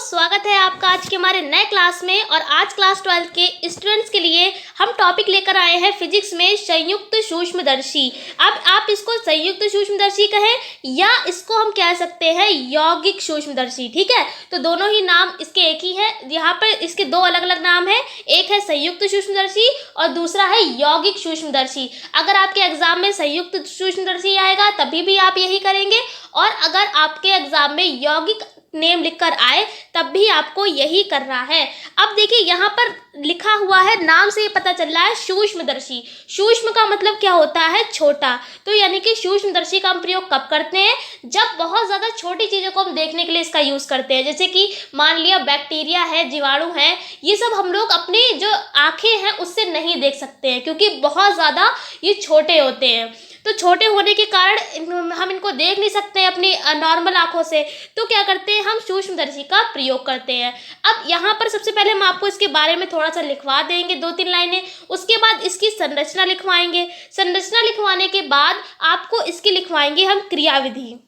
स्वागत है आपका आज के हमारे नए क्लास में। और आज क्लास 12 के स्टूडेंट्स के लिए हम टॉपिक लेकर आए हैं फिजिक्स में संयुक्त सूक्ष्मदर्शी। अब आप इसको संयुक्त सूक्ष्मदर्शी कहें या इसको हम कह सकते हैं यौगिक सूक्ष्मदर्शी, ठीक है। तो दोनों ही नाम इसके एक ही है। यहाँ पर इसके दो अलग अलग नाम है, एक है संयुक्त सूक्ष्मदर्शी और दूसरा है यौगिक सूक्ष्मदर्शी। अगर आपके एग्जाम में संयुक्त सूक्ष्मदर्शी आएगा तभी भी आप यही करेंगे, और अगर आपके एग्जाम में यौगिक नेम लिखकर आए तब भी आपको यही करना है। अब देखिए यहाँ पर लिखा हुआ है, नाम से ये पता चल रहा है सूक्ष्मदर्शी। सूक्ष्म का मतलब क्या होता है? छोटा। तो यानी कि सूक्ष्मदर्शी का हम प्रयोग कब करते हैं? जब बहुत ज़्यादा छोटी चीज़ों को हम देखने के लिए इसका यूज़ करते हैं। जैसे कि मान लिया बैक्टीरिया है, जीवाणु है, ये सब हम लोग अपनी जो आँखें हैं उससे नहीं देख सकते हैं क्योंकि बहुत ज़्यादा ये छोटे होते हैं। तो छोटे होने के कारण हम इनको देख नहीं सकते हैं अपनी नॉर्मल आंखों से। तो क्या करते हैं, हम सूक्ष्मदर्शी का प्रयोग करते हैं। अब यहाँ पर सबसे पहले हम आपको इसके बारे में थोड़ा सा लिखवा देंगे, 2-3 लाइनें। उसके बाद इसकी संरचना लिखवाएंगे। संरचना लिखवाने के बाद आपको इसकी लिखवाएंगे हम क्रियाविधि।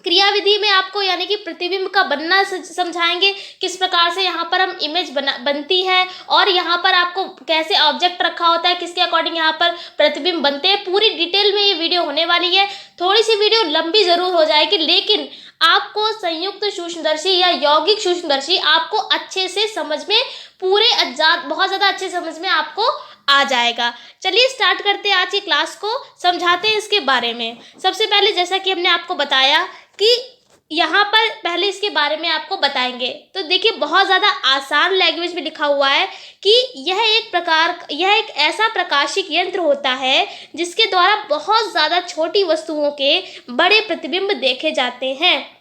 क्रियाविधि में आपको यानी कि प्रतिबिंब का बनना समझाएंगे, किस प्रकार से यहाँ पर हम इमेज बनती है, और यहाँ पर आपको कैसे ऑब्जेक्ट रखा होता है, किसके अकॉर्डिंग यहाँ पर प्रतिबिंब बनते हैं। पूरी डिटेल में ये वीडियो होने वाली है। थोड़ी सी वीडियो लंबी जरूर हो जाएगी, लेकिन आपको संयुक्त सूक्ष्मदर्शी या यौगिक सूक्ष्मदर्शी आपको अच्छे से समझ में, पूरे अज्ञात बहुत ज़्यादा अच्छे समझ में आपको आ जाएगा। चलिए स्टार्ट करते हैं आज की क्लास को, समझाते हैं इसके बारे में। सबसे पहले जैसा कि हमने आपको बताया कि यहाँ पर पहले इसके बारे में आपको बताएंगे। तो देखिए बहुत ज़्यादा आसान लैंग्वेज में लिखा हुआ है कि यह एक ऐसा प्रकाशिक यंत्र होता है जिसके द्वारा बहुत ज़्यादा छोटी वस्तुओं के बड़े प्रतिबिंब देखे जाते हैं।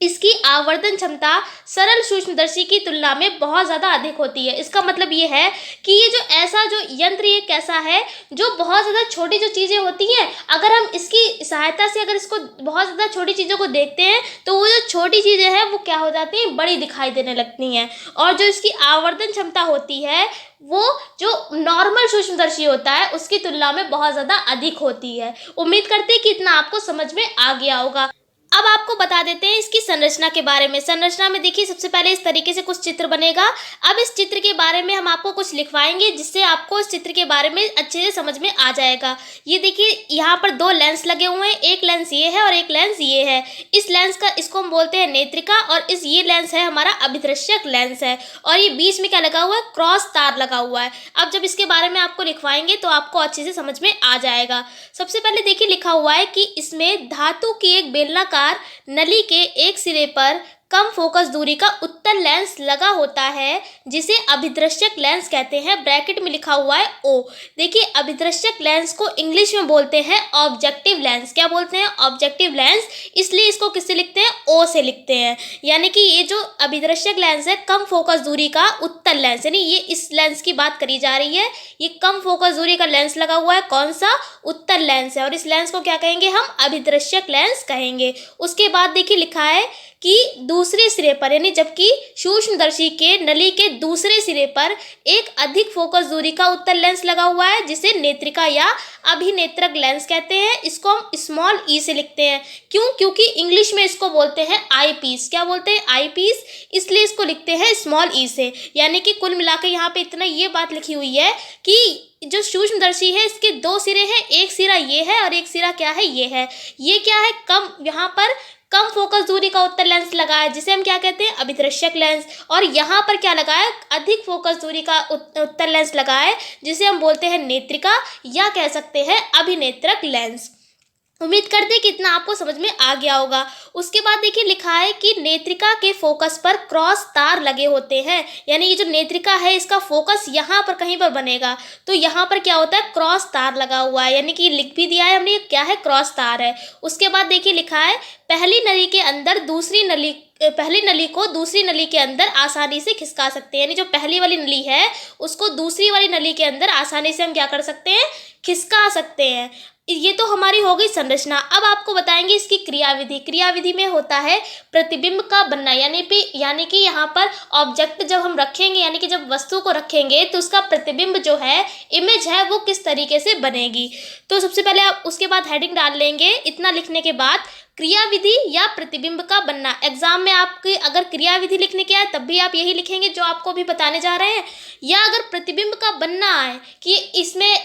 इसकी आवर्धन क्षमता सरल सूक्ष्मदर्शी की तुलना में बहुत ज़्यादा अधिक होती है। इसका मतलब ये है कि ये जो यंत्र ये कैसा है, जो बहुत ज़्यादा छोटी जो चीज़ें होती हैं, अगर हम इसकी सहायता से अगर इसको बहुत ज़्यादा छोटी चीज़ों को देखते हैं तो वो जो छोटी चीज़ें हैं वो क्या हो जाती हैं, बड़ी दिखाई देने लगती हैं। और जो इसकी आवर्धन क्षमता होती है वो जो नॉर्मल सूक्ष्मदर्शी होता है उसकी तुलना में बहुत ज़्यादा अधिक होती है। उम्मीद करते हैं कि इतना आपको समझ में आ गया होगा। अब आपको बता देते हैं इसकी संरचना के बारे में। संरचना में देखिए सबसे पहले इस तरीके से कुछ चित्र बनेगा। अब इस चित्र के बारे में हम आपको कुछ लिखवाएंगे जिससे आपको इस चित्र के बारे में अच्छे से समझ में आ जाएगा। ये देखिए यहाँ पर 2 लेंस लगे हुए हैं, एक लेंस ये है और एक लेंस ये है। इस लेंस का इसको हम बोलते हैं नेत्रिका, और ये लेंस है हमारा अभिदृश्यक लेंस है। और ये बीच में क्या लगा हुआ है, क्रॉस तार लगा हुआ है। अब जब इसके बारे में आपको लिखवाएंगे तो आपको अच्छे से समझ में आ जाएगा। सबसे पहले देखिए लिखा हुआ है कि इसमें धातु की एक बेलनाकार नली के एक सिरे पर कम फोकस दूरी का उत्तल लेंस लगा होता है जिसे अभिदृश्यक लेंस कहते हैं। ब्रैकेट में लिखा हुआ है ओ। देखिए अभिदृश्यक लेंस को इंग्लिश में बोलते हैं ऑब्जेक्टिव लेंस। क्या बोलते हैं? Objective lens. इसलिए इसको किससे लिखते हैं? ओ से लिखते हैं। यानी कि ये जो अभिदृश्यक लेंस है, कम फोकस दूरी का उत्तल लेंस, यानी ये इस लेंस की बात करी जा रही है। ये कम फोकस दूरी का लेंस लगा हुआ है, कौन सा? उत्तल लेंस है। और इस लेंस को क्या कहेंगे हम? अभिदृश्यक लेंस कहेंगे। उसके बाद देखिए लिखा है कि दूसरे सिरे पर, यानी जबकि सूक्ष्मदर्शी के नली के दूसरे सिरे पर एक अधिक फोकस दूरी का उत्तल लेंस लगा हुआ है जिसे नेत्रिका या अभिनेत्रक लेंस कहते हैं। इसको हम स्मॉल ई से लिखते हैं। क्यों? क्योंकि इंग्लिश में इसको बोलते हैं आई पीस। क्या बोलते हैं? आई पीस। इसलिए इसको लिखते हैं स्मॉल ई से। यानी कि कुल मिलाकर यहाँ पे इतना ये बात लिखी हुई है कि जो सूक्ष्मदर्शी है इसके 2 सिरे हैं, एक सिरा ये है और एक सिरा क्या है, ये है। ये क्या है? यहाँ पर कम फोकस दूरी का उत्तल लेंस लगा है जिसे हम क्या कहते हैं? अभिदृश्यक लेंस। और यहाँ पर क्या लगा है? अधिक फोकस दूरी का उत्तल लेंस लगा है जिसे हम बोलते हैं नेत्रिका, या कह सकते हैं अभिनेत्रक लेंस। उम्मीद करते हैं कि इतना आपको समझ में आ गया होगा। उसके बाद देखिए लिखा है कि नेत्रिका के फोकस पर क्रॉस तार लगे होते हैं। यानी ये जो नेत्रिका है इसका फोकस यहाँ पर कहीं पर बनेगा, तो यहाँ पर क्या होता है? क्रॉस तार लगा हुआ है। यानी कि लिख भी दिया है हमने, क्या है? क्रॉस तार है। उसके बाद देखिए लिखा है पहली नली को दूसरी नली के अंदर आसानी से खिसका सकते हैं। यानी जो पहली वाली नली है उसको दूसरी वाली नली के अंदर आसानी से हम क्या कर सकते हैं? खिसका सकते हैं। ये तो हमारी हो गई संरचना। अब आपको बताएंगे इसकी क्रियाविधि। क्रियाविधि में होता है प्रतिबिंब का बनना, यानी कि यहाँ पर ऑब्जेक्ट जब हम रखेंगे, यानी कि जब वस्तु को रखेंगे तो उसका प्रतिबिंब जो है, इमेज है, वो किस तरीके से बनेगी। तो सबसे पहले आप उसके बाद हेडिंग डाल लेंगे। इतना लिखने के बाद क्रियाविधि या प्रतिबिंब का बनना। एग्जाम में आपके अगर क्रियाविधि लिखने के आए तब भी आप यही लिखेंगे जो आपको अभी बताने जा रहे हैं, या अगर प्रतिबिंब का बनना आए कि इसमें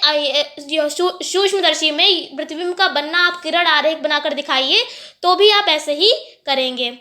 सूक्ष्मदर्शी में प्रतिबिंब का बनना आप किरण आरेख बनाकर दिखाइए, तो भी आप ऐसे ही करेंगे।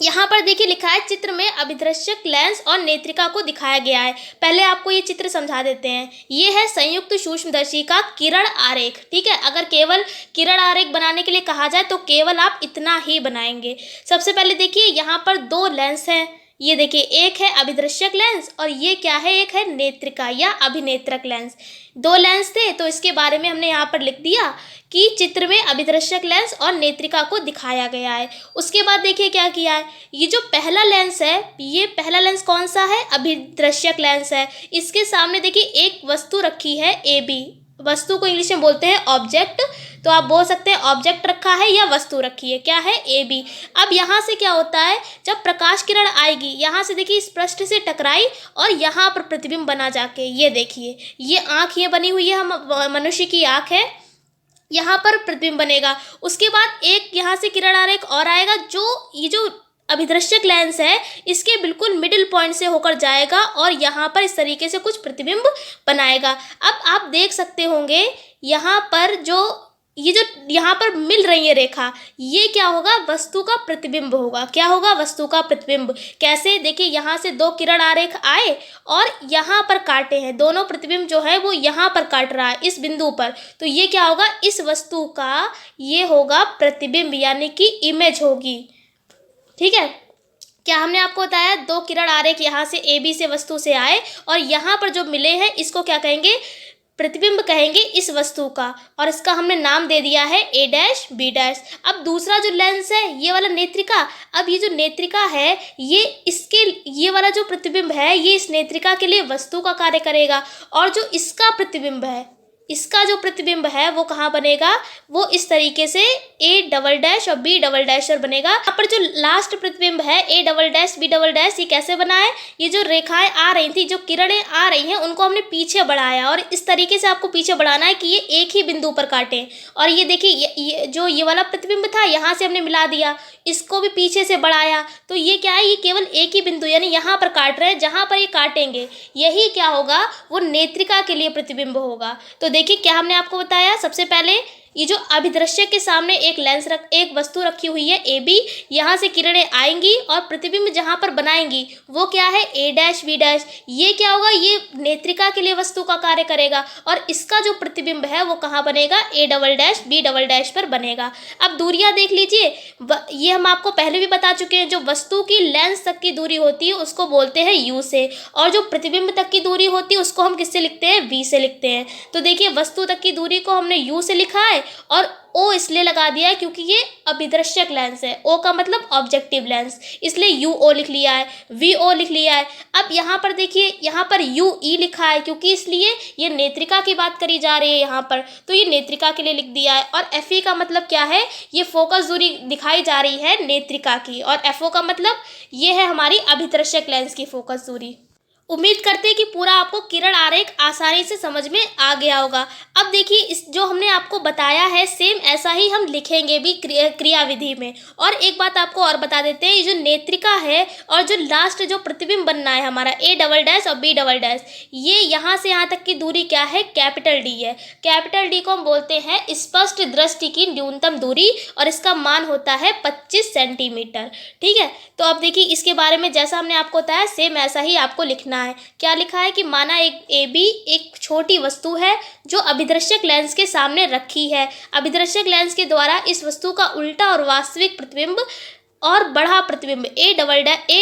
यहाँ पर देखिए लिखा है चित्र में अभिदृश्यक लेंस और नेत्रिका को दिखाया गया है। पहले आपको ये चित्र समझा देते हैं। ये है संयुक्त सूक्ष्मदर्शी का किरण आरेख। ठीक है, अगर केवल किरण आरेख बनाने के लिए कहा जाए तो केवल आप इतना ही बनाएंगे। सबसे पहले देखिए यहाँ पर दो लेंस हैं। ये देखिए, एक है अभिदृश्यक लेंस और ये क्या है, एक है नेत्रिका या अभिनेत्रक लेंस। दो लेंस थे तो इसके बारे में हमने यहाँ पर लिख दिया कि चित्र में अभिदृश्यक लेंस और नेत्रिका को दिखाया गया है। उसके बाद देखिए क्या किया है, ये जो पहला लेंस है, ये पहला लेंस कौन सा है, अभिदृश्यक लेंस है। इसके सामने देखिए एक वस्तु रखी है ए बी। वस्तु को इंग्लिश में बोलते हैं ऑब्जेक्ट, तो आप बोल सकते हैं ऑब्जेक्ट रखा है या वस्तु रखी है, क्या है, ए बी। अब यहाँ से क्या होता है, जब प्रकाश किरण आएगी यहाँ से देखिए इस पृष्ठ से टकराई और यहाँ पर प्रतिबिंब बना जाके, ये देखिए ये आँख ये बनी हुई है, हम मनुष्य की आँख है, यहाँ पर प्रतिबिंब बनेगा। उसके बाद एक यहाँ से किरण आरेख और आएगा जो ये जो अभिदृश्यक लेंस है इसके बिल्कुल मिडिल पॉइंट से होकर जाएगा और यहाँ पर इस तरीके से कुछ प्रतिबिंब बनाएगा। अब आप देख सकते होंगे यहाँ पर जो यहाँ पर मिल रही है रेखा, ये क्या होगा, वस्तु का प्रतिबिंब होगा। क्या होगा, वस्तु का प्रतिबिंब। कैसे, देखिए यहाँ से दो किरण आरेख आए और यहाँ पर काटे हैं, दोनों प्रतिबिंब जो है वो यहाँ पर काट रहा है इस बिंदु पर, तो ये क्या होगा, इस वस्तु का ये होगा प्रतिबिंब यानी कि इमेज होगी। ठीक है, क्या हमने आपको बताया, दो किरण आरेख यहाँ से ए बी से वस्तु से आए और यहाँ पर जो मिले हैं इसको क्या कहेंगे, प्रतिबिंब कहेंगे इस वस्तु का, और इसका हमने नाम दे दिया है ए डैश बी डैश। अब दूसरा जो लेंस है ये वाला नेत्रिका, अब ये जो नेत्रिका है ये इसके ये वाला जो प्रतिबिंब है ये इस नेत्रिका के लिए वस्तु का कार्य करेगा, और जो इसका प्रतिबिंब है, इसका जो प्रतिबिंब है वो कहाँ बनेगा, वो इस तरीके से ए डबल डैश और बी डबल डैश पर बनेगा। यहाँ पर जो लास्ट प्रतिबिंब है A double dash B double dash, ये कैसे बना है, ये जो रेखाएं आ रही थी, जो किरणें आ रही हैं उनको हमने पीछे बढ़ाया, और इस तरीके से आपको पीछे बढ़ाना है कि ये एक ही बिंदु पर काटें। और ये देखिए जो ये वाला प्रतिबिंब था यहाँ से हमने मिला दिया, इसको भी पीछे से बढ़ाया, तो ये क्या है, ये केवल एक ही बिंदु यानी यहाँ पर काट रहे हैं, जहाँ पर ये काटेंगे यही क्या होगा, वो नेत्रिका के लिए प्रतिबिंब होगा। तो देखिए क्या हमने आपको बताया, सबसे पहले ये जो अभिदृश्य के सामने एक वस्तु रखी हुई है ए बी, यहाँ से किरणें आएंगी और प्रतिबिंब जहाँ पर बनाएंगी वो क्या है, ए डैश बी डैश। ये क्या होगा, ये नेत्रिका के लिए वस्तु का कार्य करेगा, और इसका जो प्रतिबिंब है वो कहाँ बनेगा, A double dash B double dash पर बनेगा। अब दूरियाँ देख लीजिए, ये हम आपको पहले भी बता चुके हैं, जो वस्तु की लेंस तक की दूरी होती है उसको बोलते हैं यू से, और जो प्रतिबिंब तक की दूरी होती है उसको हम किससे लिखते हैं, वी से लिखते हैं। तो देखिए वस्तु तक की दूरी को हमने यू से लिखा है और ओ इसलिए लगा दिया है क्योंकि ये अभिदृश्यक लेंस है, ओ का मतलब ऑब्जेक्टिव लेंस, इसलिए यू ओ लिख लिया है, वी ओ लिख लिया है। अब यहाँ पर देखिए, यहाँ पर यू ई लिखा है क्योंकि इसलिए ये नेत्रिका की बात करी जा रही है यहाँ पर, तो ये नेत्रिका के लिए लिख दिया है। और एफ ई का मतलब क्या है, ये फोकस दूरी दिखाई जा रही है नेत्रिका की, और एफ ओ का मतलब ये है हमारी अभिदृश्यक लेंस की फोकस दूरी। उम्मीद करते हैं कि पूरा आपको किरण आरेख आसानी से समझ में आ गया होगा। अब देखिए इस जो हमने आपको बताया है सेम ऐसा ही हम लिखेंगे भी क्रियाविधि में। और एक बात आपको और बता देते हैं, ये जो नेत्रिका है और जो लास्ट जो प्रतिबिंब बनना है हमारा ए डबल डैश और बी डबल डैश, ये यहाँ से यहाँ तक की दूरी क्या है, कैपिटल डी है। कैपिटल डी को हम बोलते हैं स्पष्ट दृष्टि की न्यूनतम दूरी, और इसका मान होता है 25 सेंटीमीटर। ठीक है, तो अब देखिए इसके बारे में जैसा हमने आपको बताया सेम ऐसा ही आपको लिखना है। क्या लिखा है कि माना एक ए बी एक छोटी वस्तु है जो अभिदृश्यक लेंस के सामने रखी है। अभिदृश्यक लेंस के द्वारा इस वस्तु का उल्टा और वास्तविक प्रतिबिंब और बड़ा प्रतिबिंब ए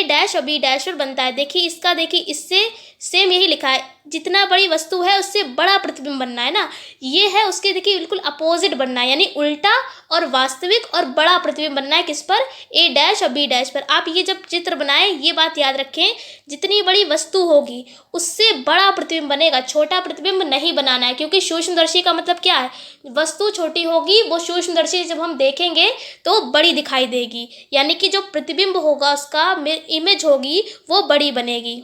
डैश और बी डैश पर बनता है। देखिए इसका, देखिए इससे सेम यही लिखा है, जितना बड़ी वस्तु है उससे बड़ा प्रतिबिंब बनना है ना, ये है उसके देखिए बिल्कुल अपोजिट बनना है, यानी उल्टा और वास्तविक और बड़ा प्रतिबिंब बनना है किस पर, ए डैश और बी डैश पर। आप ये जब चित्र बनाएं ये बात याद रखें, जितनी बड़ी वस्तु होगी उससे बड़ा प्रतिबिंब बनेगा, छोटा प्रतिबिंब नहीं बनाना है, क्योंकि सूक्ष्मदर्शी का मतलब क्या है, वस्तु छोटी होगी वो सूक्ष्मदर्शी जब हम देखेंगे तो बड़ी दिखाई देगी, यानी कि जो प्रतिबिंब होगा उसका इमेज होगी वो बड़ी बनेगी।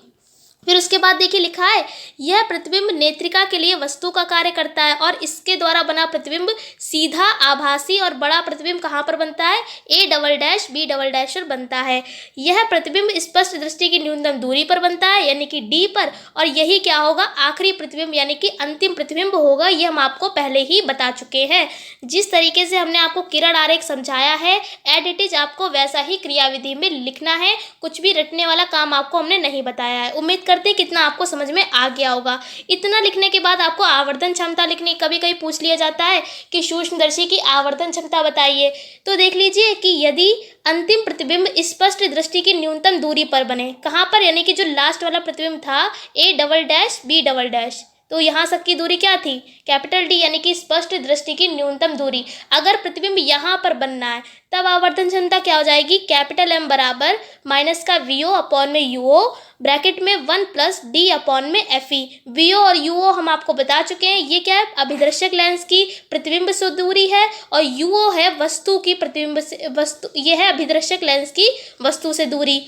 फिर उसके बाद देखिए लिखा है, यह प्रतिबिंब नेत्रिका के लिए वस्तु का कार्य करता है और इसके द्वारा बना प्रतिबिंब सीधा, आभासी और बड़ा प्रतिबिंब कहाँ पर बनता है, A double dash B double dash पर बनता है। यह प्रतिबिंब स्पष्ट दृष्टि की न्यूनतम दूरी पर बनता है यानी कि D पर, और यही क्या होगा, आखिरी प्रतिबिंब यानी कि अंतिम प्रतिबिंब होगा। ये हम आपको पहले ही बता चुके हैं। जिस तरीके से हमने आपको किरण आरेख समझाया है एज इट इज आपको वैसा ही क्रियाविधि में लिखना है। कुछ भी रटने वाला काम आपको हमने नहीं बताया है। उम्मीद करते हैं कितना आपको समझ में आ गया होगा। इतना लिखने के बाद आपको आवर्धन क्षमता लिखनी, कभी कभी पूछ लिया जाता है कि सूक्ष्मदर्शी की आवर्धन क्षमता बताइए। तो देख लीजिए कि यदि अंतिम प्रतिबिंब स्पष्ट दृष्टि की न्यूनतम दूरी पर बने, कहाँ पर, यानी कि जो लास्ट वाला प्रतिबिंब था A double dash B double dash, तो यहाँ तक की दूरी क्या थी, कैपिटल D, यानी कि स्पष्ट दृष्टि की न्यूनतम दूरी। अगर प्रतिबिंब यहाँ पर बनना है तब आवर्धन क्षमता क्या हो जाएगी, कैपिटल M बराबर माइनस का VO अपॉन में UO, ब्रैकेट में 1 प्लस D अपॉन में FE। VO और UO हम आपको बता चुके हैं, ये क्या है, अभिदर्शक लेंस की प्रतिबिंब से दूरी है, और UO है वस्तु की प्रतिबिंब से, वस्तु, ये है अभिदर्शक लेंस की वस्तु से दूरी।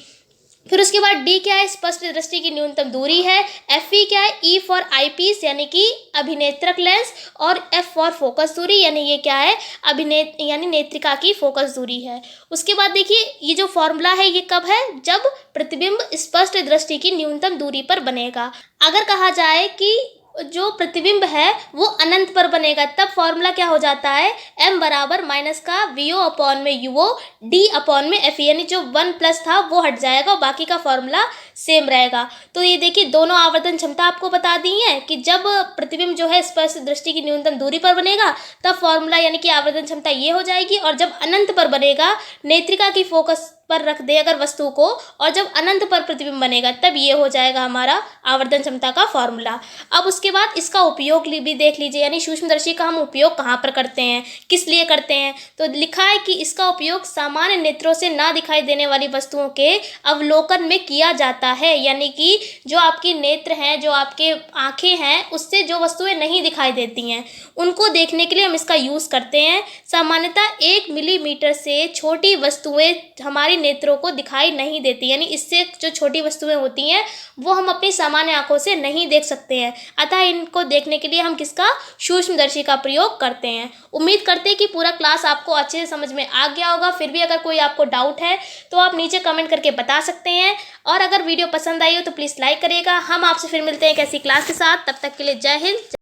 फिर उसके बाद D क्या है, स्पष्ट दृष्टि की न्यूनतम दूरी है। FE क्या है, E फॉर आईपीस यानी कि अभिनेत्रक लेंस, और F फॉर फोकस दूरी, यानी ये क्या है, यानी नेत्रिका की फोकस दूरी है। उसके बाद देखिए ये जो फॉर्मूला है ये कब है, जब प्रतिबिंब स्पष्ट दृष्टि की न्यूनतम दूरी पर बनेगा। अगर कहा जाए कि जो प्रतिबिंब है वो अनंत पर बनेगा, तब फॉर्मूला क्या हो जाता है, M बराबर माइनस का VO अपॉन में UO D अपॉन में FE, यानी जो 1 प्लस था वो हट जाएगा और बाकी का फॉर्मूला सेम रहेगा। तो ये देखिए दोनों आवर्धन क्षमता आपको बता दी है कि जब प्रतिबिंब जो है स्पष्ट दृष्टि की न्यूनतम दूरी पर बनेगा तब फॉर्मूला यानी कि आवर्धन क्षमता ये हो जाएगी, और जब अनंत पर बनेगा, नेत्रिका की फोकस पर रख दे अगर वस्तु को, और जब अनंत पर प्रतिबिंब बनेगा तब ये हो जाएगा हमारा आवर्धन क्षमता का फॉर्मूला। अब उसके बाद इसका उपयोग भी देख लीजिए, यानी सूक्ष्मदर्शी का हम उपयोग कहाँ पर करते हैं, किस लिए करते हैं। तो लिखा है कि इसका उपयोग सामान्य नेत्रों से ना दिखाई देने वाली वस्तुओं के अवलोकन में किया जाता है, यानी कि जो आपकी नेत्र हैं, जो आपके आँखें हैं, उससे जो वस्तुएं नहीं दिखाई देती हैं उनको देखने के लिए हम इसका यूज़ करते हैं। सामान्यतः 1 मिलीमीटर से छोटी वस्तुएं हमारी नेत्रों को दिखाई नहीं देती, यानी इससे जो छोटी वस्तुएं होती हैं वो हम अपनी सामान्य आंखों से नहीं देख सकते हैं, अतः इनको देखने के लिए हम किसका, सूक्ष्मदर्शी का प्रयोग करते हैं। उम्मीद करते हैं कि पूरा क्लास आपको अच्छे से समझ में आ गया होगा। फिर भी अगर कोई आपको डाउट है तो आप नीचे कमेंट करके बता सकते हैं, और अगर वीडियो पसंद आई हो तो प्लीज़ लाइक करिएगा। हम आपसे फिर मिलते हैं एक ऐसी क्लास के साथ, तब तक के लिए जय हिंद।